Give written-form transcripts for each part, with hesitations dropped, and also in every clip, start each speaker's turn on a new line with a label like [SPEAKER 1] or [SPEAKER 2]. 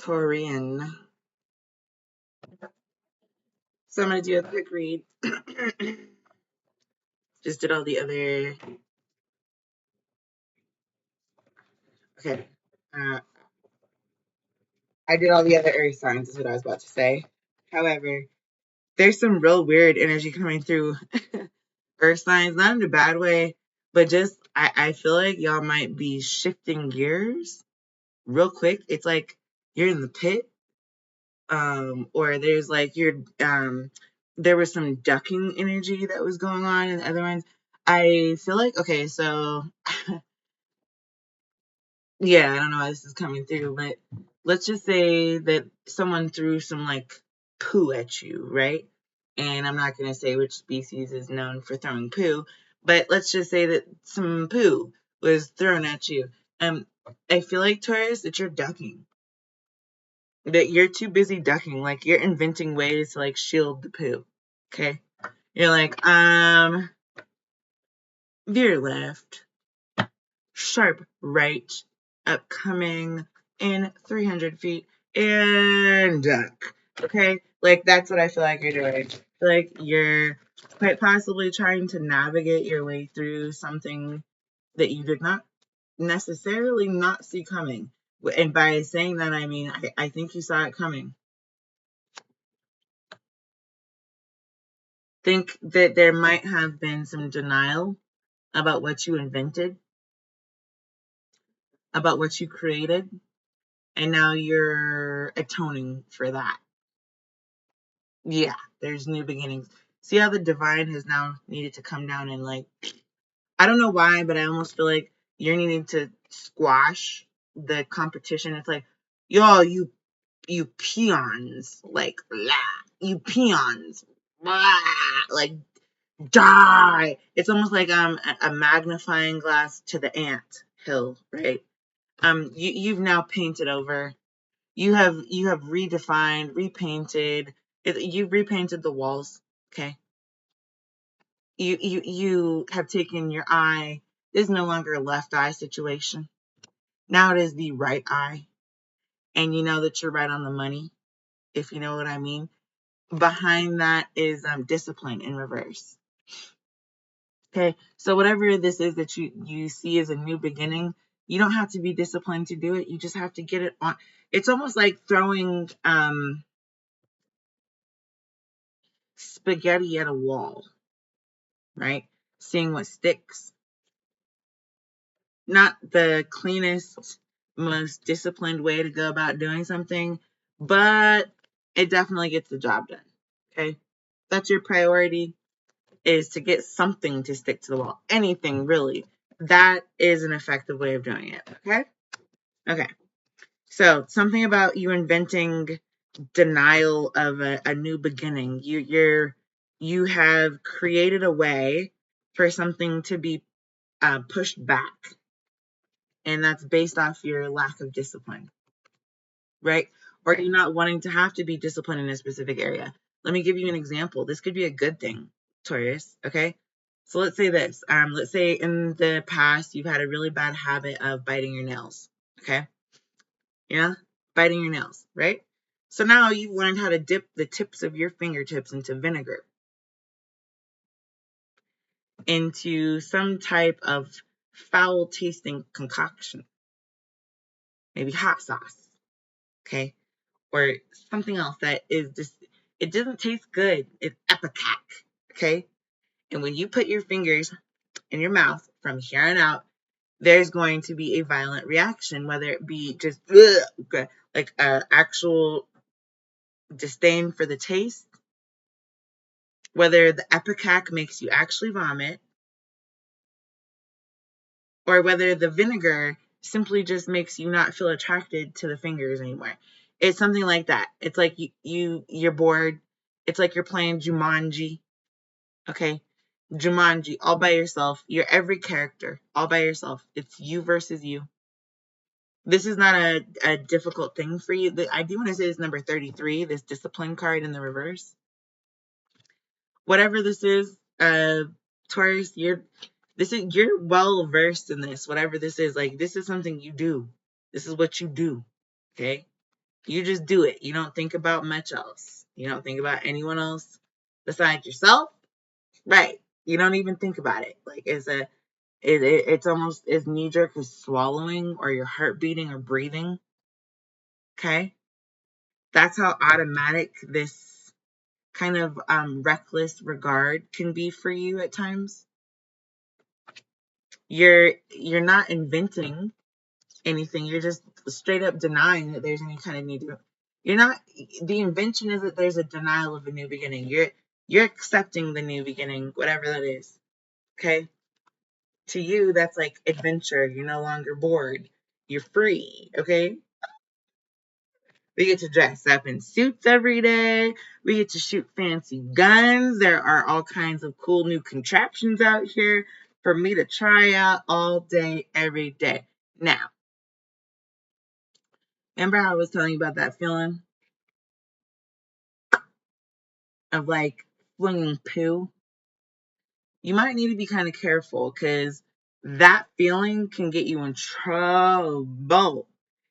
[SPEAKER 1] Taurian. So I'm going to do a quick read. Just did all the other. Okay. Uh, I did all the other earth signs, is what I was about to say. However, there's some real weird energy coming through earth signs, not in a bad way, but just I feel like y'all might be shifting gears real quick. It's like you're in the pit, or there's like there was some ducking energy that was going on in the other ones. I feel like, okay, so yeah, I don't know how this is coming through, but let's just say that someone threw some like poo at you, right? And I'm not going to say which species is known for throwing poo, but let's just say that some poo was thrown at you. I feel like, Taurus, that you're ducking, that you're too busy ducking, like you're inventing ways to like shield the poo. Okay, you're like, veer left, sharp right, upcoming in 300 feet, and duck. Okay? Like, that's what I feel like you're doing. I feel like you're quite possibly trying to navigate your way through something that you did not necessarily not see coming. And by saying that, I mean, I think you saw it coming. Think that there might have been some denial about what you invented, about what you created, and now you're atoning for that. Yeah, there's new beginnings. See how the divine has now needed to come down and like, I don't know why, but I almost feel like you're needing to squash the competition. It's like, y'all, you peons, like, blah, you peons, blah, like, die. It's almost like a magnifying glass to the ant hill, right? You've now painted over. You have redefined, repainted. You've repainted the walls. Okay. You have taken your eye. There's no longer a left eye situation. Now it is the right eye, and you know that you're right on the money, if you know what I mean. Behind that is discipline in reverse. Okay, so whatever this is that you see as a new beginning, you don't have to be disciplined to do it. You just have to get it on. It's almost like throwing spaghetti at a wall, right? Seeing what sticks. Not the cleanest, most disciplined way to go about doing something, but it definitely gets the job done. Okay, that's your priority, is to get something to stick to the wall. Anything really. That is an effective way of doing it. Okay. So something about you inventing denial of a new beginning. You have created a way for something to be pushed back, and that's based off your lack of discipline, right? Or you not wanting to have to be disciplined in a specific area. Let me give you an example. This could be a good thing, Taurus. Okay. So let's say this. Let's say in the past you've had a really bad habit of biting your nails. Okay. Yeah, biting your nails, right? So now you've learned how to dip the tips of your fingertips into vinegar, into some type of foul tasting concoction, maybe hot sauce, okay? Or something else that is just, it doesn't taste good. It's epicac, okay? And when you put your fingers in your mouth from here on out, there's going to be a violent reaction, whether it be just like actual disdain for the taste, whether the epicac makes you actually vomit, or whether the vinegar simply just makes you not feel attracted to the fingers anymore. It's something like that. It's like you're bored. It's like you're playing Jumanji. Okay? Jumanji all by yourself. You're every character all by yourself. It's you versus you. This is not a difficult thing for you. I do want to say this number 33, this discipline card in the reverse. Whatever this is, Taurus, you're well versed in this. Whatever this is, like, this is something you do. This is what you do. Okay. You just do it. You don't think about much else. You don't think about anyone else besides yourself. Right. You don't even think about it. Like it's almost as knee jerk as swallowing or your heart beating or breathing. Okay. That's how automatic this kind of reckless regard can be for you at times. You're not inventing anything. You're just straight up denying that there's any kind of need to. You're not. The invention is that there's a denial of a new beginning. You're accepting the new beginning, whatever that is. Okay. To you, that's like adventure. You're no longer bored. You're free. Okay. We get to dress up in suits every day. We get to shoot fancy guns. There are all kinds of cool new contraptions out here for me to try out all day, every day. Now, remember how I was telling you about that feeling of like flinging poo? You might need to be kind of careful because that feeling can get you in trouble.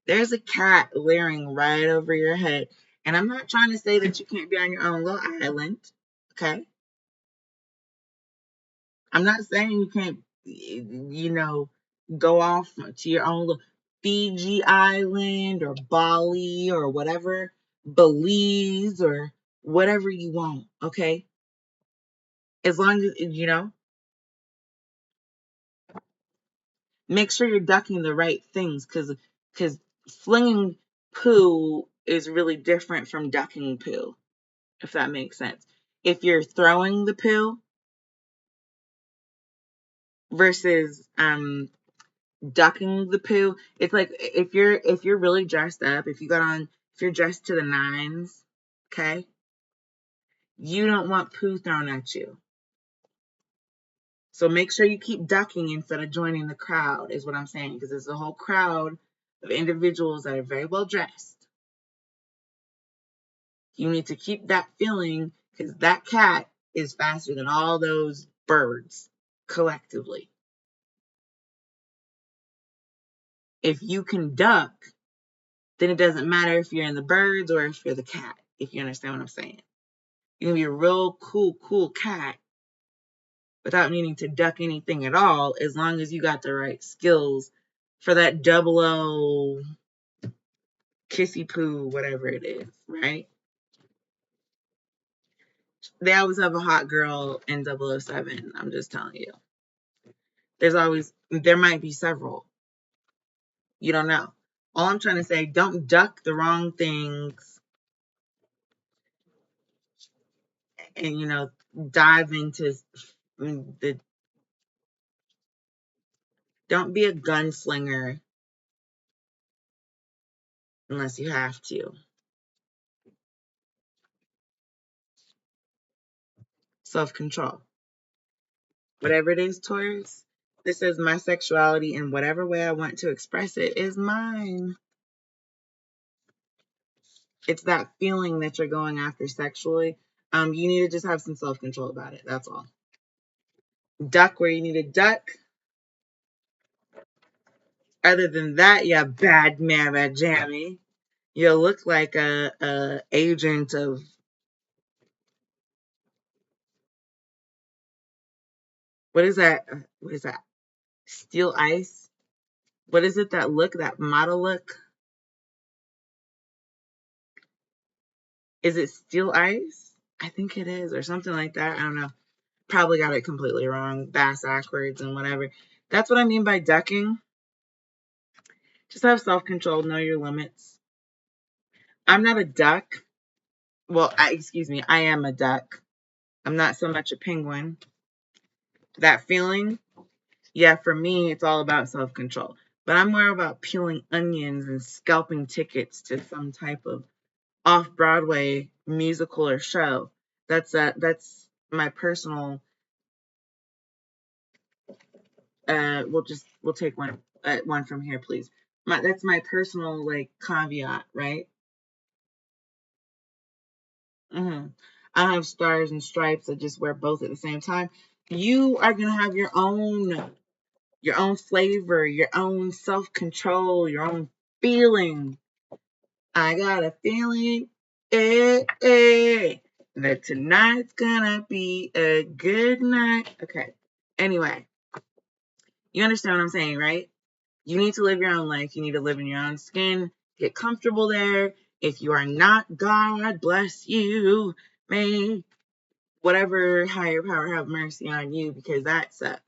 [SPEAKER 1] There's a cat leering right over your head. And I'm not trying to say that you can't be on your own little island. Okay. I'm not saying you can't, go off to your own little Fiji island or Bali or whatever, Belize or whatever you want. Okay. As long as, make sure you're ducking the right things because flinging poo is really different from ducking poo, if that makes sense. If you're throwing the poo versus ducking the poo, it's like if you're really dressed up, if you're dressed to the nines, okay, you don't want poo thrown at you. So make sure you keep ducking instead of joining the crowd, is what I'm saying, because there's a whole crowd of individuals that are very well dressed. You need to keep that feeling because that cat is faster than all those birds collectively. If you can duck, then it doesn't matter if you're in the birds or if you're the cat, if you understand what I'm saying. You can be a real cool cat without needing to duck anything at all, as long as you got the right skills for that 00 kissy poo, whatever it is, right? They always have a hot girl in 007. I'm just telling you. There might be several. You don't know. All I'm trying to say, don't duck the wrong things and, dive into don't be a gunslinger unless you have to. Self-control. Whatever it is, Taurus, this is my sexuality, and whatever way I want to express it is mine. It's that feeling that you're going after sexually. You need to just have some self-control about it. That's all. Duck where you need to duck. Other than that, you bad mama jammy. You look like a agent of, what is that? What is that? Steel Ice? What is it, that model look? Is it Steel Ice? I think it is, or something like that. I don't know. Probably got it completely wrong. Bass backwards and whatever. That's what I mean by ducking. Just have self-control, know your limits. I'm not a duck. Well, excuse me, I am a duck. I'm not so much a penguin. That feeling, yeah, for me, it's all about self-control. But I'm more about peeling onions and scalping tickets to some type of off-Broadway musical or show. That's my personal. We'll take one from here, please. That's my personal like caveat, right? I have stars and stripes. I just wear both at the same time. You are gonna have your own flavor, your own self-control, your own feeling I got a feeling, that tonight's gonna be a good night. Okay. Anyway, you understand what I'm saying, right? You need to live your own life. You need to live in your own skin. Get comfortable there. If you are not, God bless you. May whatever higher power have mercy on you, because that sucks.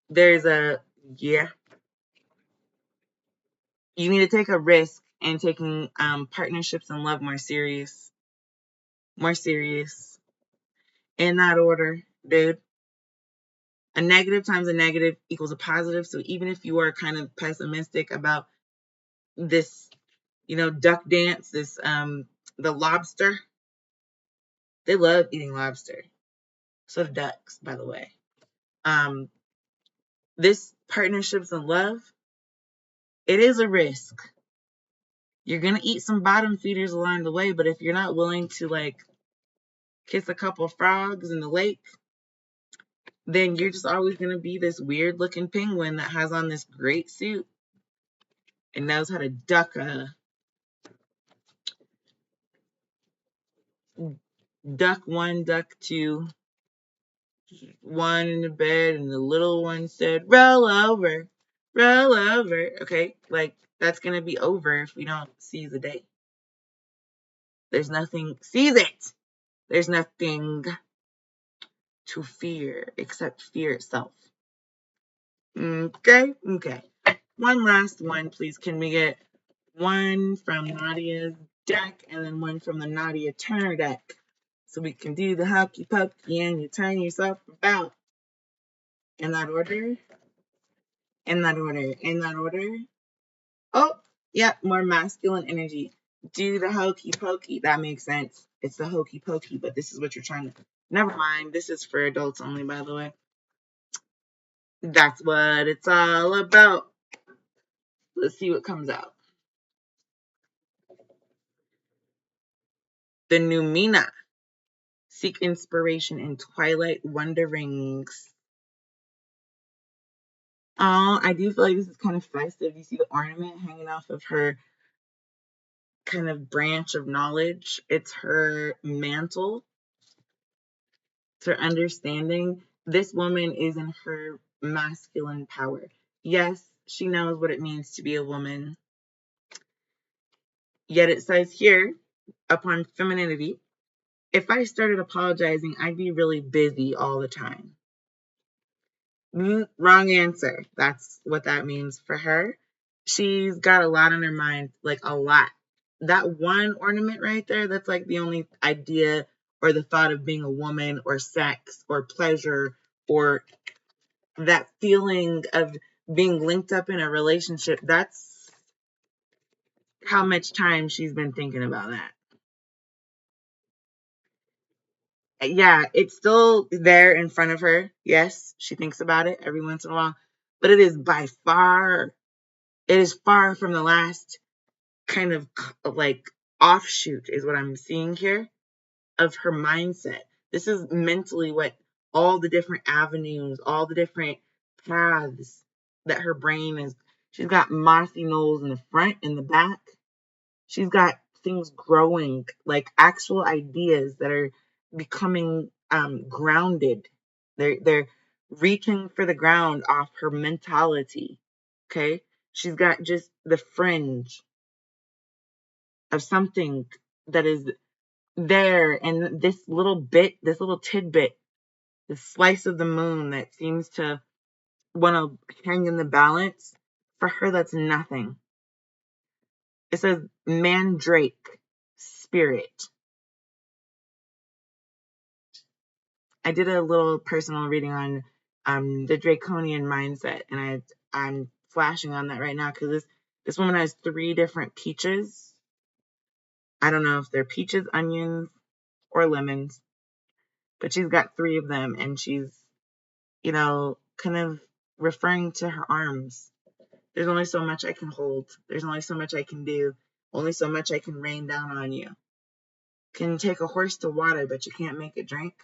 [SPEAKER 1] Yeah, you need to take a risk in taking partnerships and love more serious. More serious. In that order, dude. A negative times a negative equals a positive. So even if you are kind of pessimistic about this, duck dance, the lobster, they love eating lobster. So do ducks, by the way. Um, this partnerships and love, it is a risk. You're gonna eat some bottom feeders along the way, but if you're not willing to kiss a couple frogs in the lake, then you're just always gonna be this weird looking penguin that has on this great suit and knows how to duck one, duck two, one in the bed, and the little one said, roll over, roll over. Okay, that's gonna be over if we don't seize the day. There's nothing, seize it. There's nothing to fear except fear itself. Okay. One last one, please. Can we get one from Nadia's deck and then one from the Nadia Turner deck? So we can do the hokey pokey and you turn yourself about. In that order. In that order. In that order. Oh, yep, more masculine energy. Do the hokey pokey. That makes sense. It's the hokey pokey, but this is what you're trying to. Never mind. This is for adults only, by the way. That's what it's all about. Let's see what comes out. The Numina. Seek inspiration in twilight wanderings. Oh, I do feel like this is kind of festive. You see the ornament hanging off of her kind of branch of knowledge. It's her mantle. It's her understanding. This woman is in her masculine power. Yes, she knows what it means to be a woman. Yet it says here, upon femininity, if I started apologizing, I'd be really busy all the time. Wrong answer. That's what that means for her. She's got a lot on her mind, a lot. That one ornament right there, that's the only idea or the thought of being a woman or sex or pleasure or that feeling of being linked up in a relationship. That's how much time she's been thinking about that. Yeah, it's still there in front of her. Yes, she thinks about it every once in a while, but it is far from the last kind of offshoot is what I'm seeing here of her mindset. This is mentally what all the different avenues, all the different paths that her brain is. She's got mossy knolls in the front, in the back. She's got things growing, actual ideas that are becoming grounded. They're reaching for the ground off her mentality. Okay? She's got just the fringe of something that is there, and this little tidbit, this slice of the moon that seems to want to hang in the balance, for her that's nothing. It says mandrake spirit. I did a little personal reading on the draconian mindset, and I'm flashing on that right now because this woman has 3 different peaches. I don't know if they're peaches, onions, or lemons, but she's got 3 of them, and she's, kind of referring to her arms. There's only so much I can hold. There's only so much I can do. Only so much I can rain down on you. Can take a horse to water, but you can't make it drink.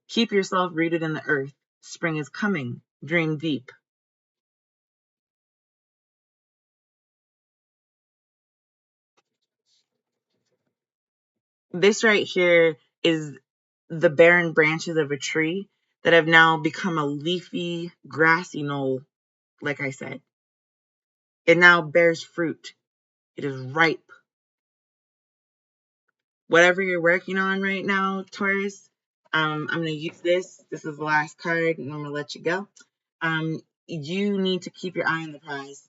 [SPEAKER 1] Keep yourself rooted in the earth. Spring is coming. Dream deep. This right here is the barren branches of a tree that have now become a leafy, grassy knoll, like I said. It now bears fruit. It is ripe. Whatever you're working on right now, Taurus, I'm going to use this. This is the last card, and I'm going to let you go. You need to keep your eye on the prize.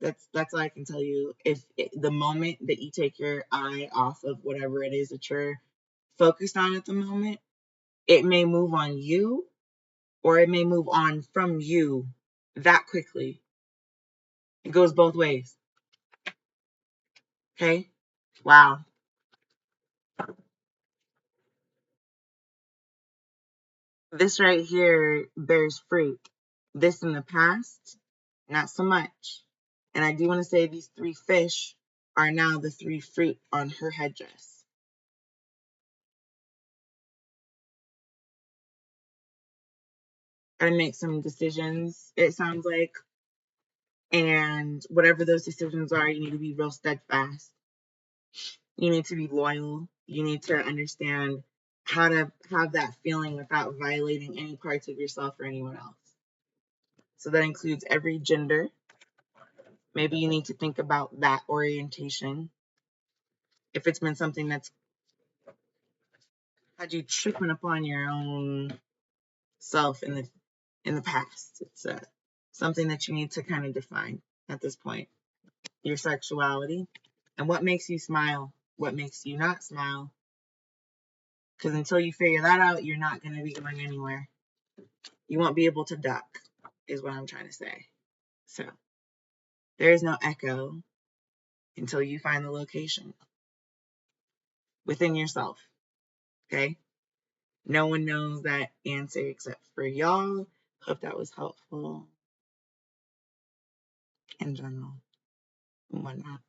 [SPEAKER 1] That's all I can tell you. If the moment that you take your eye off of whatever it is that you're focused on at the moment, it may move on you, or it may move on from you that quickly. It goes both ways. Okay? Wow. This right here bears fruit. This in the past, not so much. And I do want to say these 3 fish are now the 3 fruit on her headdress. Gotta make some decisions, it sounds like. And whatever those decisions are, you need to be real steadfast. You need to be loyal. You need to understand how to have that feeling without violating any parts of yourself or anyone else. So that includes every gender. Maybe you need to think about that orientation. If it's been something that's had you tripping upon your own self in the past, it's something that you need to kind of define at this point. Your sexuality and what makes you smile, what makes you not smile. Because until you figure that out, you're not going to be going anywhere. You won't be able to duck, is what I'm trying to say. So there is no echo until you find the location within yourself. Okay? No one knows that answer except for y'all. Hope that was helpful in general and whatnot.